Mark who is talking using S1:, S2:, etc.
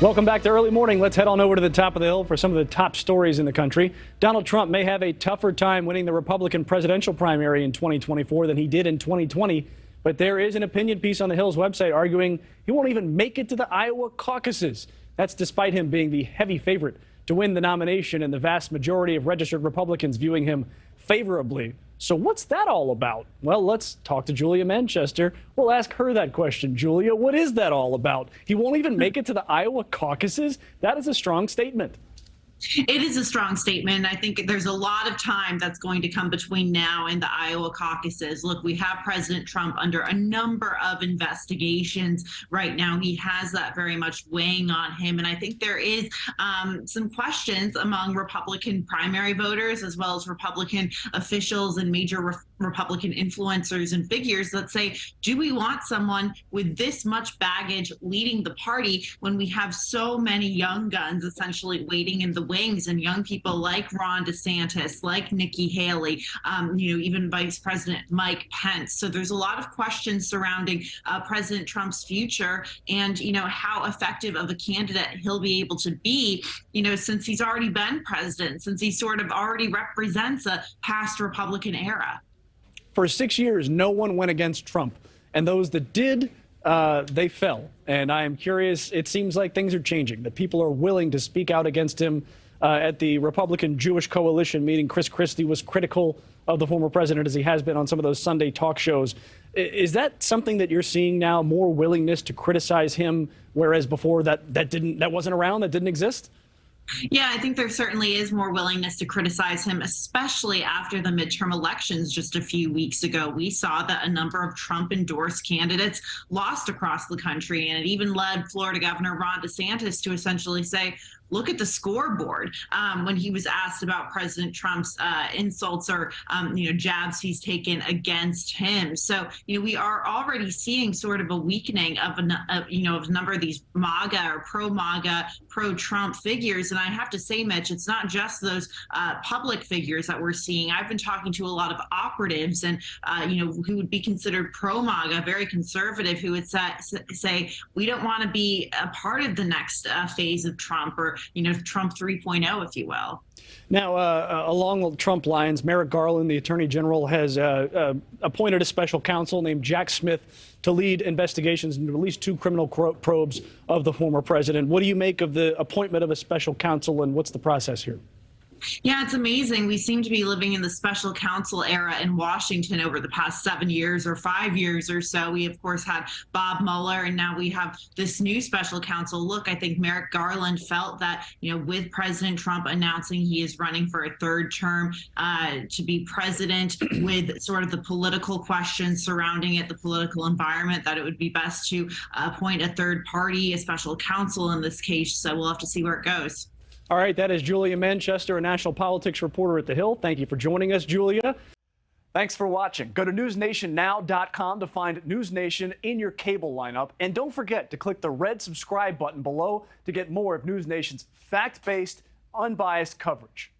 S1: Welcome back to Early Morning. Let's head on over to the top of the hill for some of the top stories in the country. Donald Trump may have a tougher time winning the Republican presidential primary in 2024 than he did in 2020. But there is an opinion piece on the Hill's website arguing he won't even make it to the Iowa caucuses. That's despite him being the heavy favorite to win the nomination and the vast majority of registered Republicans viewing him favorably. So what's that all about? Well, let's talk to Julia Manchester. We'll ask her that question. Julia, what is that all about? He won't even make it to the Iowa caucuses? That is a strong statement.
S2: It is a strong statement. I think there's a lot of time that's going to come between now and the Iowa caucuses. Look, we have President Trump under a number of investigations right now. He has that very much weighing on him. And I think there is some questions among Republican primary voters, as well as Republican officials and major Republican influencers and figures that say, do we want someone with this much baggage leading the party when we have so many young guns essentially waiting in the wings, and young people like Ron DeSantis, like Nikki Haley, even Vice President Mike Pence. So there's a lot of questions surrounding President Trump's future and, how effective of a candidate he'll be able to be, since he's already been president, since he sort of already represents a past Republican era.
S1: For 6 years, no one went against Trump, and those that did, they fell. And I am curious, it seems like things are changing, that people are willing to speak out against him. At the Republican Jewish Coalition meeting, Chris Christie was critical of the former president, as he has been on some of those Sunday talk shows. Is that something that you're seeing now, more willingness to criticize him, whereas before that wasn't around, that didn't exist?
S2: Yeah, I think there certainly is more willingness to criticize him, especially after the midterm elections just a few weeks ago. We saw that a number of Trump-endorsed candidates lost across the country, and it even led Florida Governor Ron DeSantis to essentially say, look at the scoreboard when he was asked about President Trump's insults or, jabs he's taken against him. So, we are already seeing sort of a weakening of a number of these MAGA or pro-MAGA, pro-Trump figures. And I have to say, Mitch, it's not just those public figures that we're seeing. I've been talking to a lot of operatives and, who would be considered pro-MAGA, very conservative, who would say, we don't want to be a part of the next phase of Trump, or Trump 3.0, if you will.
S1: Now, along the Trump lines, Merrick Garland, the Attorney General, has appointed a special counsel named Jack Smith to lead investigations into at least 2 criminal probes of the former president. What do you make of the appointment of a special counsel, and what's the process here?
S2: Yeah, it's amazing. We seem to be living in the special counsel era in Washington over the past 7 years or 5 years or so. We, of course, had Bob Mueller, and now we have this new special counsel. Look, I think Merrick Garland felt that, with President Trump announcing he is running for a 3rd term to be president, with sort of the political questions surrounding it, the political environment, that it would be best to appoint a 3rd party, a special counsel in this case. So we'll have to see where it goes.
S1: All right, that is Julia Manchester, a national politics reporter at The Hill. Thank you for joining us, Julia. Thanks for watching. Go to newsnationnow.com to find NewsNation in your cable lineup. And don't forget to click the red subscribe button below to get more of NewsNation's fact-based, unbiased coverage.